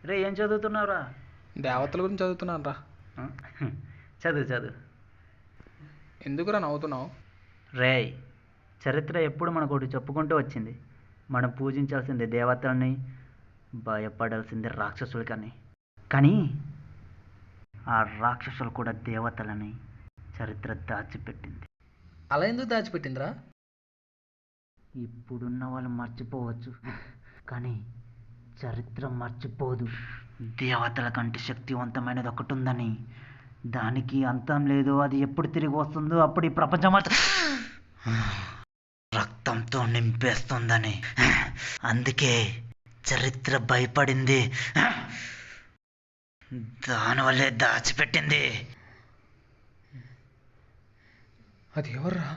రే ఏం చదువుతున్నావురా? దేవతల గురించి చదువుతున్నాను రా. చదువు చదువు. ఎందుకురా నవ్వుతున్నావు? రే చరిత్ర ఎప్పుడు మనకు ఒకటి చెప్పుకుంటూ వచ్చింది. మనం పూజించాల్సింది దేవతలని, భయపడాల్సింది రాక్షసులకని. కానీ ఆ రాక్షసులు కూడా దేవతలని చరిత్ర దాచిపెట్టింది. అలా ఎందుకు దాచిపెట్టిందిరా? ఇప్పుడున్న వాళ్ళు మర్చిపోవచ్చు, కానీ చరిత్ర మర్చిపోదు. దేవతల కంటే శక్తివంతమైనది ఒకటి ఉందని, దానికి అంతం లేదు, అది ఎప్పుడు తిరిగి వస్తుందో అప్పుడు ఈ ప్రపంచం రక్తంతో నింపేస్తుందని. అందుకే చరిత్ర భయపడింది, దానివల్లే దాచిపెట్టింది. అది ఎవర్రా?